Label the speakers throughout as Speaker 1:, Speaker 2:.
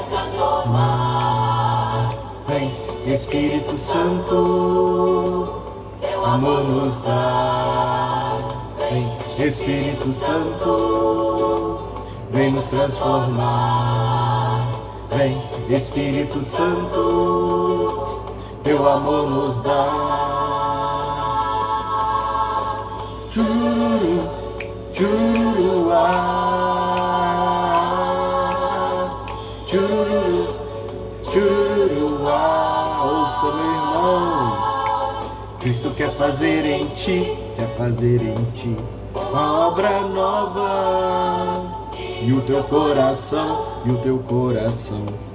Speaker 1: transformar. Vem, Espírito Santo, amor nos dá. Vem, Espírito Santo, vem nos transformar. Vem, Espírito Santo, teu amor nos dá. Chururu, chururuá, chururu, chururuá. Ouça, meu irmão, Cristo quer fazer em ti uma obra nova. E o teu coração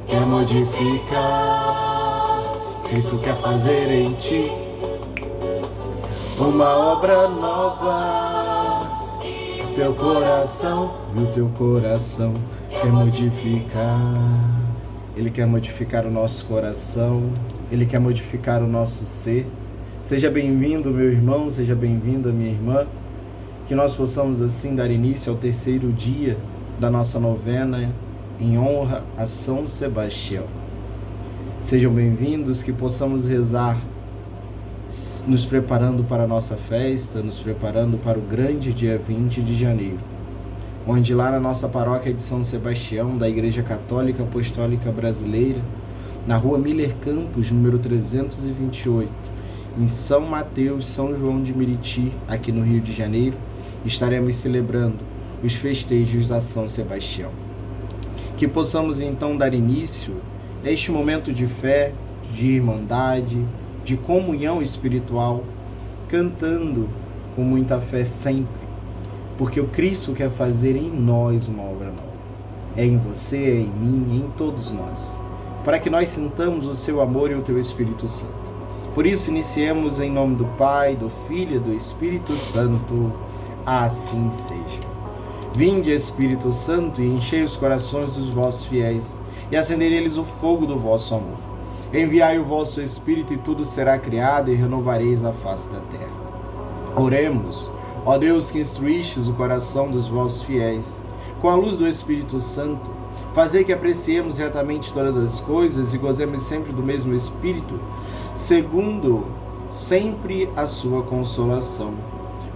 Speaker 1: quer modificar. Cristo quer fazer em ti uma obra nova. O teu coração quer modificar. Ele quer modificar o nosso coração. Ele quer modificar o nosso ser. Seja bem-vindo, meu irmão, seja bem-vinda, minha irmã. Que nós possamos assim dar início ao terceiro dia da nossa novena em honra a São Sebastião. Sejam bem-vindos, que possamos rezar nos preparando para a nossa festa, nos preparando para o grande dia 20 de janeiro, onde lá na nossa paróquia de São Sebastião, da Igreja Católica Apostólica Brasileira, na rua Miller Campos, número 328, em São Mateus, São João de Meriti, aqui no Rio de Janeiro, estaremos celebrando os festejos a São Sebastião. Que possamos então dar início a este momento de fé, de irmandade, de comunhão espiritual, cantando com muita fé sempre, porque o Cristo quer fazer em nós uma obra nova. É em você, é em mim, é em todos nós, para que nós sintamos o seu amor e o teu Espírito Santo. Por isso, iniciemos em nome do Pai, do Filho e do Espírito Santo. Assim seja. Vinde, Espírito Santo, e enchei os corações dos vossos fiéis, e acendei neles o fogo do vosso amor. Enviai o vosso Espírito, e tudo será criado, e renovareis a face da terra. Oremos. Ó Deus, que instruístes o coração dos vossos fiéis, com a luz do Espírito Santo, fazei que apreciemos retamente todas as coisas, e gozemos sempre do mesmo Espírito, segundo sempre a sua consolação.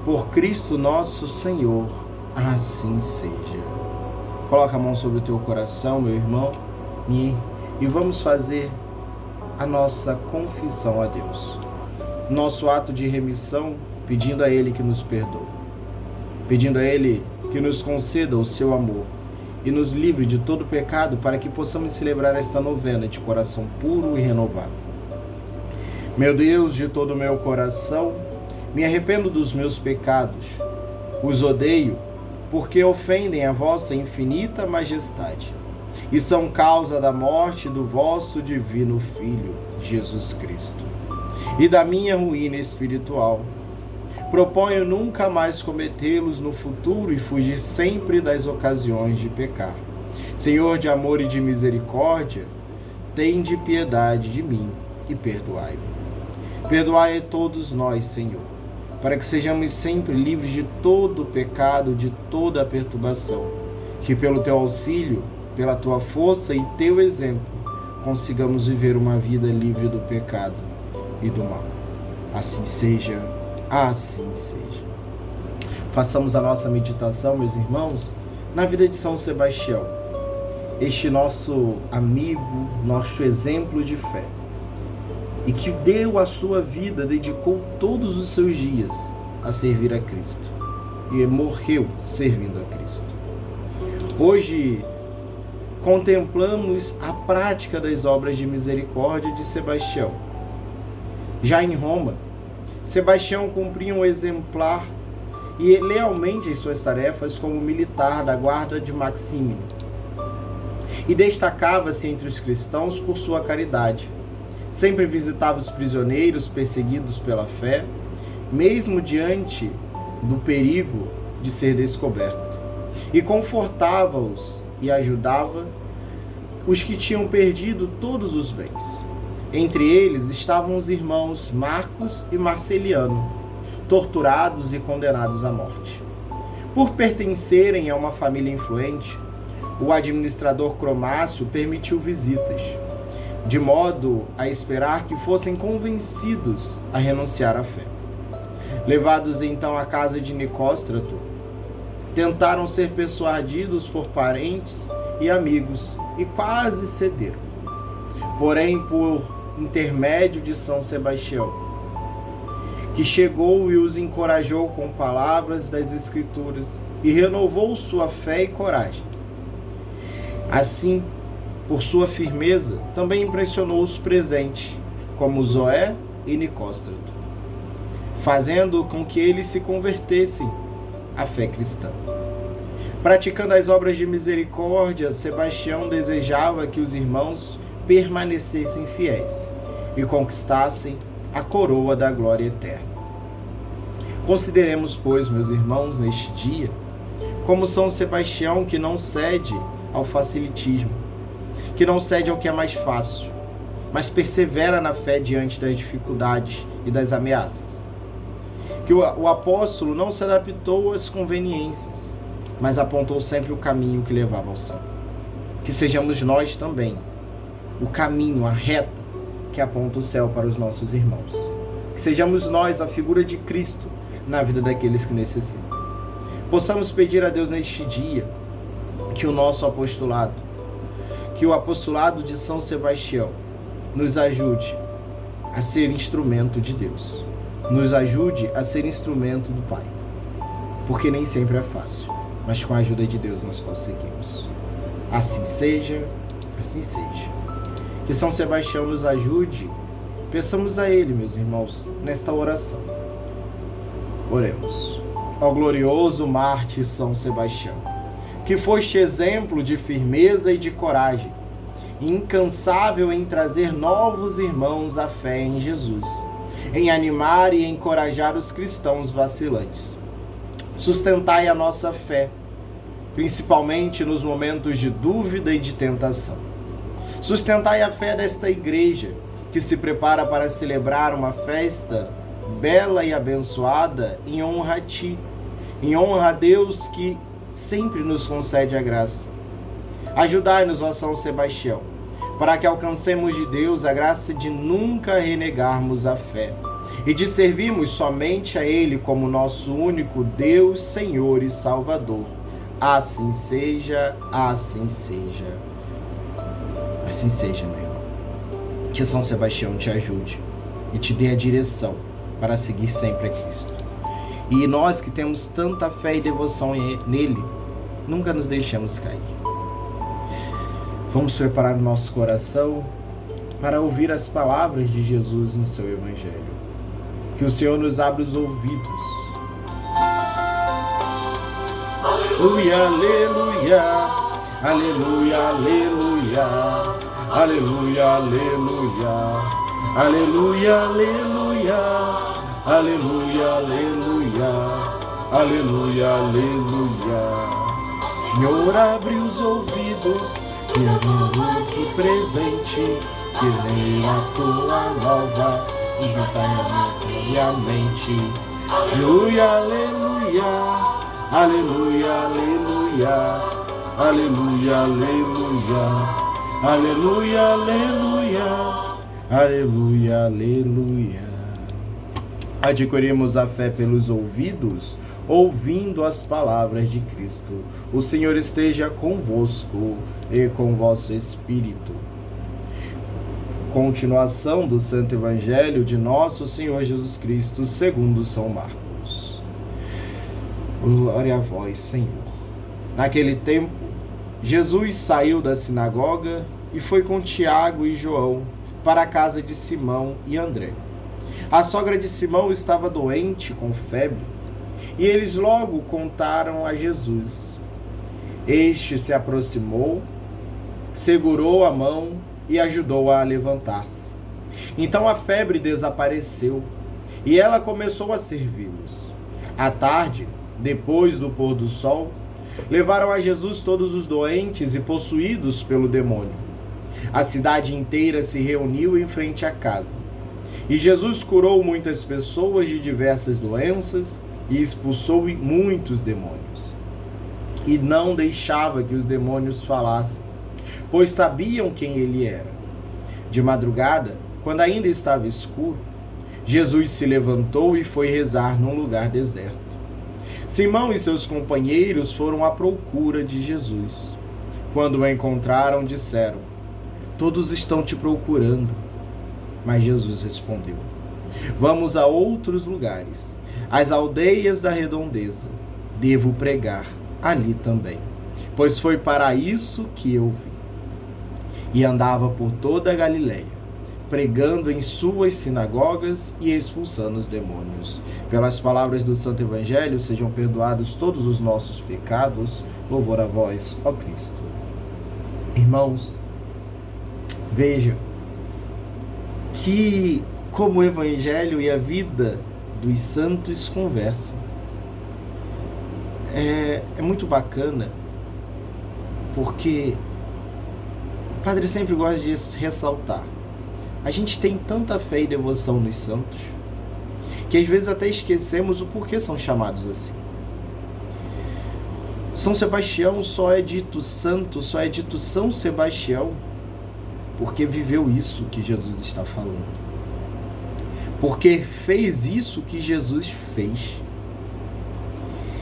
Speaker 1: Por Cristo nosso Senhor, assim seja. Coloca a mão sobre o teu coração, meu irmão, e vamos fazer a nossa confissão a Deus. Nosso ato de remissão, pedindo a Ele que nos perdoe. Pedindo a Ele que nos conceda o seu amor e nos livre de todo pecado, para que possamos celebrar esta novena de coração puro e renovado. Meu Deus, de todo o meu coração, me arrependo dos meus pecados. Os odeio, porque ofendem a vossa infinita majestade e são causa da morte do vosso divino Filho, Jesus Cristo, e da minha ruína espiritual. Proponho nunca mais cometê-los no futuro e fugir sempre das ocasiões de pecar. Senhor de amor e de misericórdia, tende piedade de mim e perdoai-me. Perdoai a todos nós, Senhor, para que sejamos sempre livres de todo pecado, de toda perturbação, que pelo teu auxílio, pela tua força e teu exemplo, consigamos viver uma vida livre do pecado e do mal. Assim seja, assim seja. Façamos a nossa meditação, meus irmãos, na vida de São Sebastião, este nosso amigo, nosso exemplo de fé, e que deu a sua vida, dedicou todos os seus dias a servir a Cristo, e morreu servindo a Cristo. Hoje contemplamos a prática das obras de misericórdia de Sebastião. Já em Roma, Sebastião cumpria um exemplar e lealmente em suas tarefas como militar da guarda de Maxímino, e destacava-se entre os cristãos por sua caridade. Sempre visitava os prisioneiros perseguidos pela fé, mesmo diante do perigo de ser descoberto, e confortava-os e ajudava os que tinham perdido todos os bens. Entre eles estavam os irmãos Marcos e Marceliano, torturados e condenados à morte. Por pertencerem a uma família influente, o administrador Cromácio permitiu visitas, de modo a esperar que fossem convencidos a renunciar à fé. Levados então à casa de Nicóstrato, tentaram ser persuadidos por parentes e amigos e quase cederam. Porém, por intermédio de São Sebastião, que chegou e os encorajou com palavras das Escrituras e renovou sua fé e coragem. Assim, por sua firmeza, também impressionou os presentes, como Zoé e Nicóstrato, fazendo com que eles se convertessem à fé cristã. Praticando as obras de misericórdia, Sebastião desejava que os irmãos permanecessem fiéis e conquistassem a coroa da glória eterna. Consideremos, pois, meus irmãos, neste dia, como São Sebastião, que não cede ao facilitismo, que não cede ao que é mais fácil, mas persevera na fé diante das dificuldades e das ameaças. Que o apóstolo não se adaptou às conveniências, mas apontou sempre o caminho que levava ao céu. Que sejamos nós também o caminho, a reta que aponta o céu para os nossos irmãos. Que sejamos nós a figura de Cristo na vida daqueles que necessitam. Possamos pedir a Deus neste dia que o nosso apostolado, que o apostolado de São Sebastião nos ajude a ser instrumento de Deus, nos ajude a ser instrumento do Pai, porque nem sempre é fácil, mas com a ajuda de Deus nós conseguimos. Assim seja, assim seja. Que São Sebastião nos ajude. Peçamos a Ele, meus irmãos, nesta oração. Oremos. Ó glorioso mártir São Sebastião, que foste exemplo de firmeza e de coragem, incansável em trazer novos irmãos à fé em Jesus, em animar e encorajar os cristãos vacilantes. Sustentai a nossa fé, principalmente nos momentos de dúvida e de tentação. Sustentai a fé desta igreja, que se prepara para celebrar uma festa bela e abençoada em honra a Ti, em honra a Deus que sempre nos concede a graça. Ajudai-nos, ó São Sebastião, para que alcancemos de Deus a graça de nunca renegarmos a fé e de servirmos somente a Ele como nosso único Deus, Senhor e Salvador. Assim seja, assim seja. Assim seja, meu irmão. Que São Sebastião te ajude e te dê a direção para seguir sempre a Cristo. E nós que temos tanta fé e devoção nele, nunca nos deixemos cair. Vamos preparar o nosso coração para ouvir as palavras de Jesus no seu Evangelho. Que o Senhor nos abra os ouvidos. Aleluia, aleluia, aleluia, aleluia, aleluia, aleluia, aleluia, aleluia, aleluia, aleluia, aleluia, aleluia. Senhor, abre os ouvidos, que é muito presente, que vem a tua nova, e a mente. Aleluia, aleluia, aleluia, aleluia, aleluia, aleluia, aleluia, aleluia, aleluia, aleluia. Adquirimos a fé pelos ouvidos, ouvindo as palavras de Cristo. O Senhor esteja convosco e com vosso espírito. Continuação do Santo Evangelho de nosso Senhor Jesus Cristo, segundo São Marcos. Glória a vós, Senhor. Naquele tempo, Jesus saiu da sinagoga e foi com Tiago e João para a casa de Simão e André. A sogra de Simão estava doente com febre, e eles logo contaram a Jesus. Este se aproximou, segurou a mão e ajudou-a a levantar-se. Então a febre desapareceu, e ela começou a servi-los. À tarde, depois do pôr do sol, levaram a Jesus todos os doentes e possuídos pelo demônio. A cidade inteira se reuniu em frente à casa. E Jesus curou muitas pessoas de diversas doenças e expulsou muitos demônios. e não deixava que os demônios falassem, pois sabiam quem ele era. De madrugada, quando ainda estava escuro, Jesus se levantou e foi rezar num lugar deserto. Simão e seus companheiros foram à procura de Jesus. Quando o encontraram, disseram: "Todos estão te procurando." Mas Jesus respondeu: "Vamos a outros lugares, às aldeias da redondeza. Devo pregar ali também, pois foi para isso que eu vim." E andava por toda a Galileia, pregando em suas sinagogas e expulsando os demônios. Pelas palavras do Santo Evangelho, sejam perdoados todos os nossos pecados. Louvor a vós, ó Cristo. Irmãos, vejam que como o Evangelho e a vida dos santos conversam. É muito bacana, porque o padre sempre gosta de ressaltar: a gente tem tanta fé e devoção nos santos, que às vezes até esquecemos o porquê são chamados assim. São Sebastião só é dito santo, só é dito São Sebastião, porque viveu isso que Jesus está falando. Porque fez isso que Jesus fez.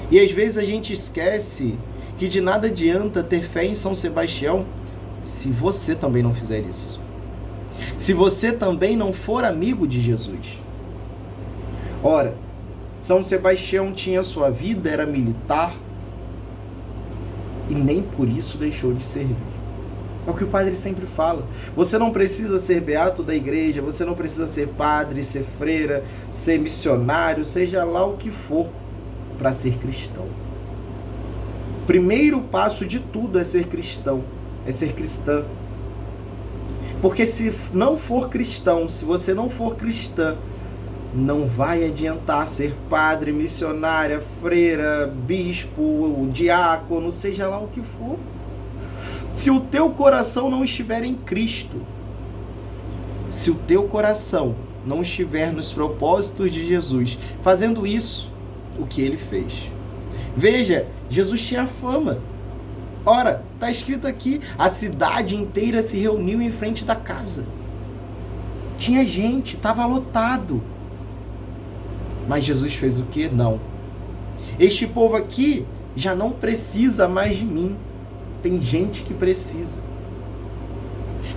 Speaker 1: E às vezes a gente esquece que de nada adianta ter fé em São Sebastião se você também não fizer isso. Se você também não for amigo de Jesus. Ora, São Sebastião tinha sua vida, era militar, e nem por isso deixou de servir. É o que o padre sempre fala. Você não precisa ser beato da igreja, você não precisa ser padre, ser freira, ser missionário, seja lá o que for, para ser cristão. O primeiro passo de tudo é ser cristão, é ser cristã. Porque se não for cristão, se você não for cristã, não vai adiantar ser padre, missionária, freira, bispo, diácono, seja lá o que for. Se o teu coração não estiver em Cristo, se o teu coração não estiver nos propósitos de Jesus, fazendo isso, o que ele fez. Veja, Jesus tinha fama. Ora, está escrito aqui, a cidade inteira se reuniu em frente da casa. Tinha gente, estava lotado. Mas Jesus fez o quê? Não. Este povo aqui já não precisa mais de mim. Tem gente que precisa.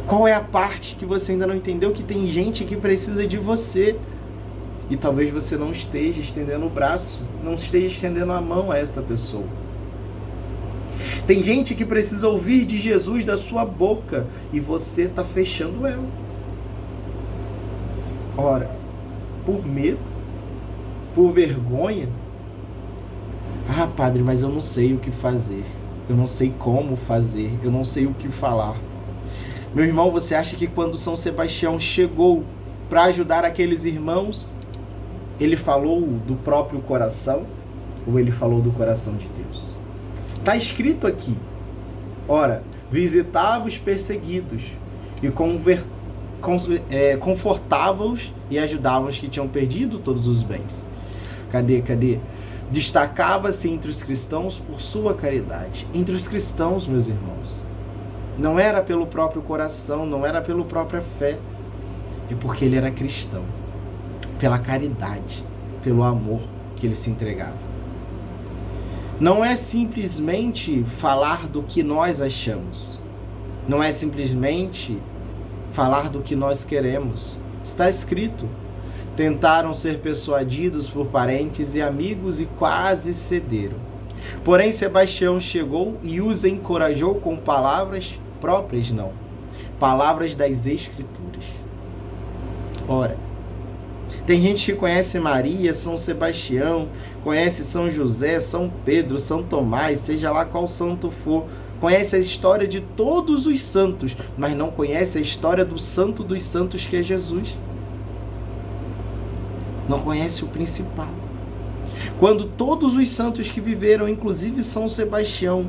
Speaker 1: Qual é a parte que você ainda não entendeu? Que tem gente que precisa de você. E talvez você não esteja estendendo o braço, não esteja estendendo a mão a esta pessoa. Tem gente que precisa ouvir de Jesus da sua boca e você está fechando ela. Ora, por medo, por vergonha, ah, padre, mas eu não sei o que fazer, eu não sei como fazer, eu não sei o que falar. Meu irmão, você acha que quando São Sebastião chegou para ajudar aqueles irmãos, ele falou do próprio coração ou ele falou do coração de Deus? Está escrito aqui: ora, visitava os perseguidos e confortava-os e ajudava os que tinham perdido todos os bens. Cadê? Destacava-se entre os cristãos por sua caridade. Entre os cristãos, meus irmãos. Não era pelo próprio coração, não era pela própria fé. É porque ele era cristão. Pela caridade, pelo amor que ele se entregava. Não é simplesmente falar do que nós achamos. Não é simplesmente falar do que nós queremos. Está escrito: tentaram ser persuadidos por parentes e amigos e quase cederam. Porém, Sebastião chegou e os encorajou com palavras próprias, não. Palavras das Escrituras. Ora, tem gente que conhece Maria, São Sebastião, conhece São José, São Pedro, São Tomás, seja lá qual santo for, conhece a história de todos os santos, mas não conhece a história do santo dos santos, que é Jesus. Não conhece o principal. Quando todos os santos que viveram, inclusive São Sebastião,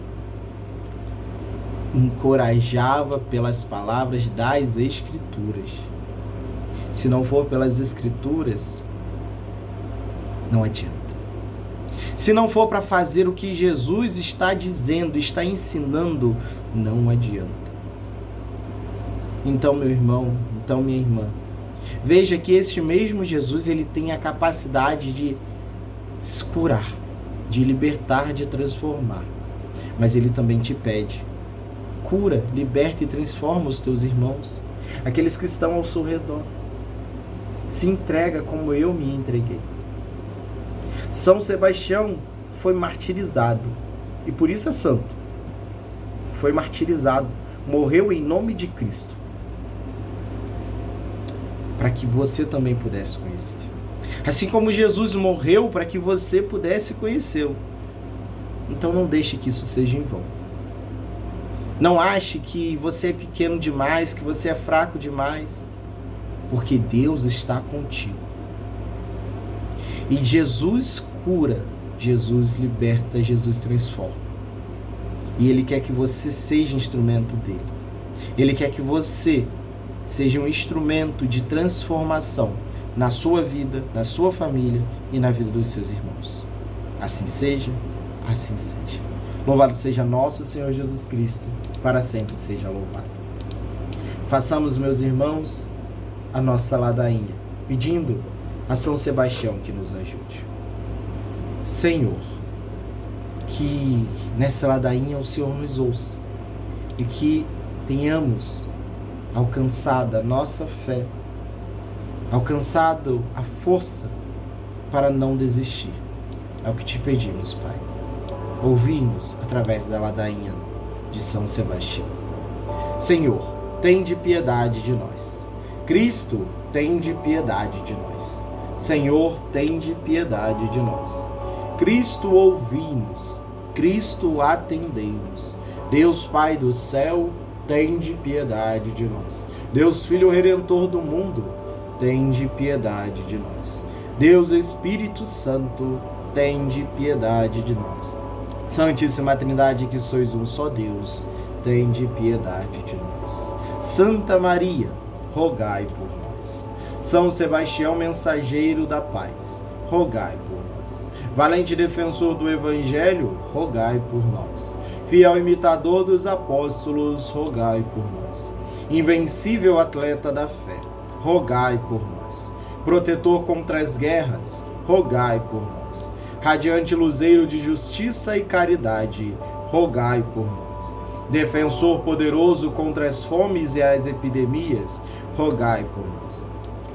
Speaker 1: encorajava pelas palavras das Escrituras. Se não for pelas Escrituras, não adianta. Se não for para fazer o que Jesus está dizendo, está ensinando, não adianta. Então, meu irmão, então minha irmã, veja que este mesmo Jesus, ele tem a capacidade de curar, de libertar, de transformar. Mas ele também te pede: cura, liberta e transforma os teus irmãos, aqueles que estão ao seu redor. Se entrega como eu me entreguei. São Sebastião foi martirizado, e por isso é santo. Foi martirizado, morreu em nome de Cristo, para que você também pudesse conhecer. Assim como Jesus morreu para que você pudesse conhecê-lo. Então não deixe que isso seja em vão. Não ache que você é pequeno demais, que você é fraco demais, porque Deus está contigo. E Jesus cura, Jesus liberta, Jesus transforma. E Ele quer que você seja instrumento dele. Ele quer que você seja um instrumento de transformação na sua vida, na sua família e na vida dos seus irmãos. Assim seja, assim seja. Louvado seja nosso Senhor Jesus Cristo, para sempre seja louvado. Façamos, meus irmãos, a nossa ladainha, pedindo a São Sebastião que nos ajude. Senhor, que nessa ladainha o Senhor nos ouça e que tenhamos alcançado a nossa fé, alcançado a força para não desistir. É o que te pedimos, Pai. Ouvi-nos através da ladainha de São Sebastião. Senhor, tende piedade de nós. Cristo, tende piedade de nós. Senhor, tende piedade de nós. Cristo, ouvi-nos. Cristo, atendei-nos. Deus Pai do céu, tende piedade de nós. Deus Filho Redentor do mundo, tende piedade de nós. Deus Espírito Santo, tende piedade de nós. Santíssima Trindade, que sois um só Deus, tende piedade de nós. Santa Maria, rogai por nós. São Sebastião, mensageiro da paz, rogai por nós. Valente defensor do Evangelho, rogai por nós. Fiel imitador dos apóstolos, rogai por nós. Invencível atleta da fé, rogai por nós. Protetor contra as guerras, rogai por nós. Radiante luzeiro de justiça e caridade, rogai por nós. Defensor poderoso contra as fomes e as epidemias, rogai por nós.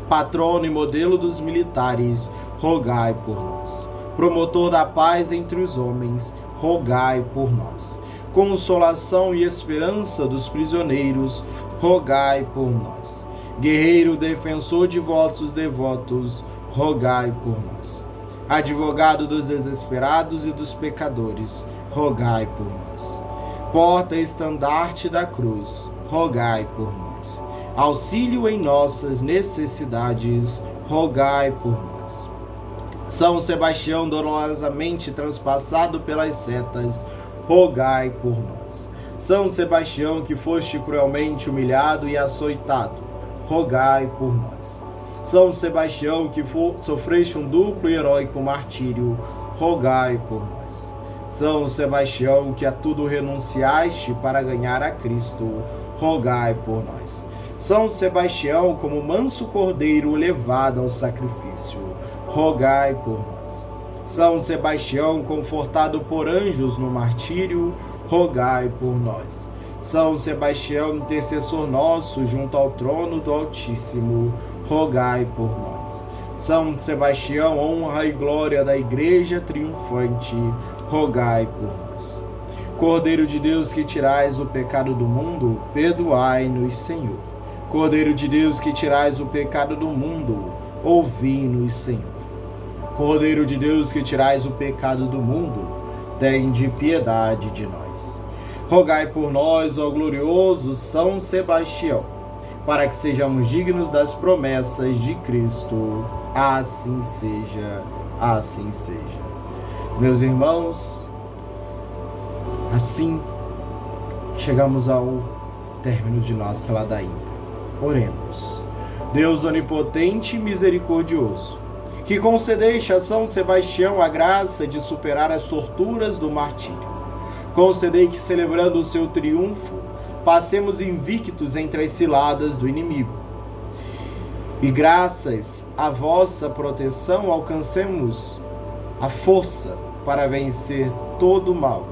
Speaker 1: Patrono e modelo dos militares, rogai por nós. Promotor da paz entre os homens, rogai por nós. Consolação e esperança dos prisioneiros, rogai por nós. Guerreiro defensor de vossos devotos, rogai por nós. Advogado dos desesperados e dos pecadores, rogai por nós. Porta e estandarte da cruz, rogai por nós. Auxílio em nossas necessidades, rogai por nós. São Sebastião, dolorosamente transpassado pelas setas, rogai por nós. São Sebastião, que foste cruelmente humilhado e açoitado, rogai por nós. São Sebastião, que sofreste um duplo e heróico martírio, rogai por nós. São Sebastião, que a tudo renunciaste para ganhar a Cristo, rogai por nós. São Sebastião, como manso cordeiro levado ao sacrifício, rogai por nós. São Sebastião, confortado por anjos no martírio, rogai por nós. São Sebastião, intercessor nosso junto ao trono do Altíssimo, rogai por nós. São Sebastião, honra e glória da Igreja triunfante, rogai por nós. Cordeiro de Deus, que tirais o pecado do mundo, perdoai-nos, Senhor. Cordeiro de Deus, que tirais o pecado do mundo, ouvi-nos, Senhor. Cordeiro de Deus, que tirais o pecado do mundo, tende piedade de nós. Rogai por nós, ó glorioso São Sebastião, para que sejamos dignos das promessas de Cristo. Assim seja, assim seja. Meus irmãos, assim chegamos ao término de nossa ladainha. Oremos. Deus onipotente e misericordioso, que concedeste a São Sebastião a graça de superar as torturas do martírio. Concedei que, celebrando o seu triunfo, passemos invictos entre as ciladas do inimigo. E graças à vossa proteção alcancemos a força para vencer todo o mal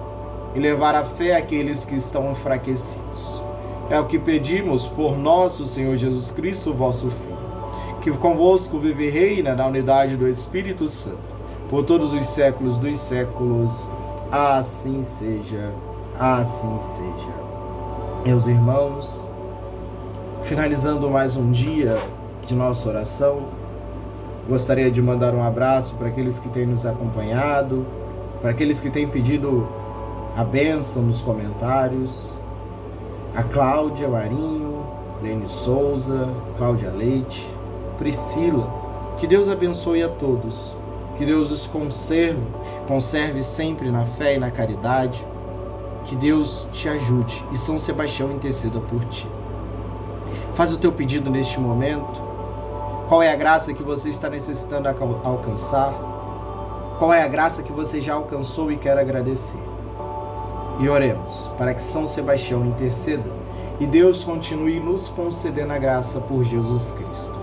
Speaker 1: e levar a fé àqueles que estão enfraquecidos. É o que pedimos por nosso Senhor Jesus Cristo, vosso Filho, que convosco vive e reina na unidade do Espírito Santo, por todos os séculos dos séculos. Assim seja, assim seja. Meus irmãos, finalizando mais um dia de nossa oração, gostaria de mandar um abraço para aqueles que têm nos acompanhado, para aqueles que têm pedido a bênção nos comentários, a Cláudia Marinho, Lene Souza, Cláudia Leite, Priscila. Que Deus abençoe a todos, que Deus os conserve sempre na fé e na caridade, que Deus te ajude e São Sebastião interceda por ti. Faz o teu pedido neste momento. Qual é a graça que você está necessitando alcançar? Qual é a graça que você já alcançou e quer agradecer? E oremos para que São Sebastião interceda e Deus continue nos concedendo a graça por Jesus Cristo.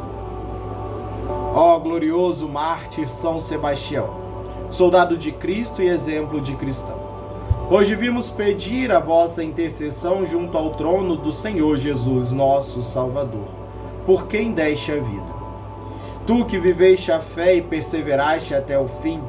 Speaker 1: Ó glorioso mártir São Sebastião, soldado de Cristo e exemplo de cristão, hoje vimos pedir a vossa intercessão junto ao trono do Senhor Jesus, nosso Salvador, por quem deste a vida. Tu que viveste a fé e perseveraste até o fim,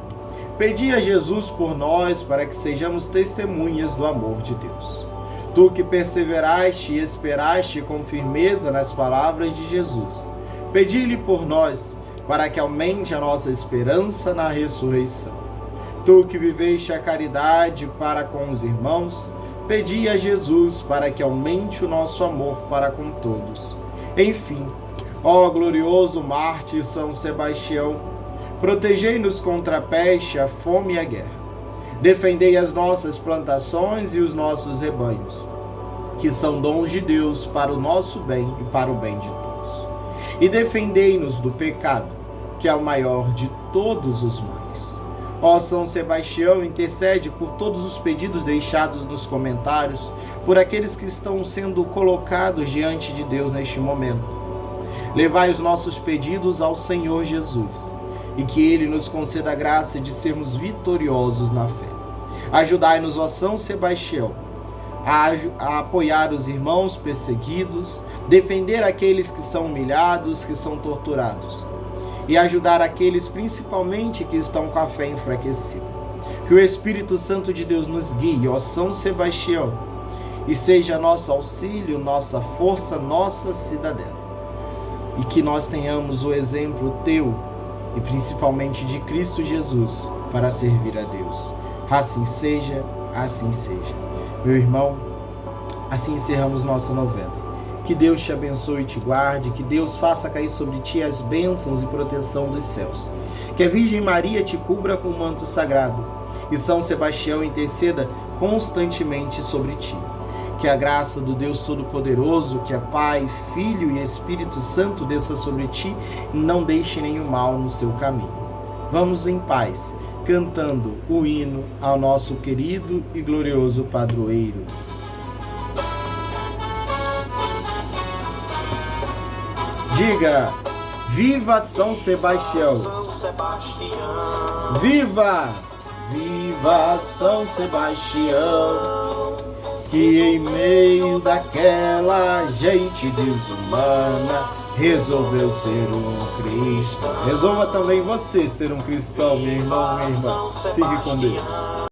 Speaker 1: pedi a Jesus por nós para que sejamos testemunhas do amor de Deus. Tu que perseveraste e esperaste com firmeza nas palavras de Jesus, pedi-lhe por nós para que aumente a nossa esperança na ressurreição. Tu que viveste a caridade para com os irmãos, pedi a Jesus para que aumente o nosso amor para com todos. Enfim, ó glorioso mártir São Sebastião, protegei-nos contra a peste, a fome e a guerra. Defendei as nossas plantações e os nossos rebanhos, que são dons de Deus para o nosso bem e para o bem de todos. E defendei-nos do pecado, que é o maior de todos os males. Ó São Sebastião, intercede por todos os pedidos deixados nos comentários, por aqueles que estão sendo colocados diante de Deus neste momento. Levai os nossos pedidos ao Senhor Jesus, e que Ele nos conceda a graça de sermos vitoriosos na fé. Ajudai-nos, ó São Sebastião, a apoiar os irmãos perseguidos, defender aqueles que são humilhados, que são torturados, e ajudar aqueles principalmente que estão com a fé enfraquecida. Que o Espírito Santo de Deus nos guie, ó São Sebastião, e seja nosso auxílio, nossa força, nossa cidadela. E que nós tenhamos o exemplo teu, e principalmente de Cristo Jesus, para servir a Deus. Assim seja, assim seja. Meu irmão, assim encerramos nossa novena. Que Deus te abençoe e te guarde, que Deus faça cair sobre ti as bênçãos e proteção dos céus. Que a Virgem Maria te cubra com o manto sagrado e São Sebastião interceda constantemente sobre ti. Que a graça do Deus Todo-Poderoso, que é Pai, Filho e Espírito Santo, desça sobre ti e não deixe nenhum mal no seu caminho. Vamos em paz, cantando o hino ao nosso querido e glorioso padroeiro. Diga: viva São Sebastião! Viva! Viva São Sebastião! Que em meio daquela gente desumana resolveu ser um cristão. Resolva também você ser um cristão, meu irmão, minha irmã. Fique com Deus.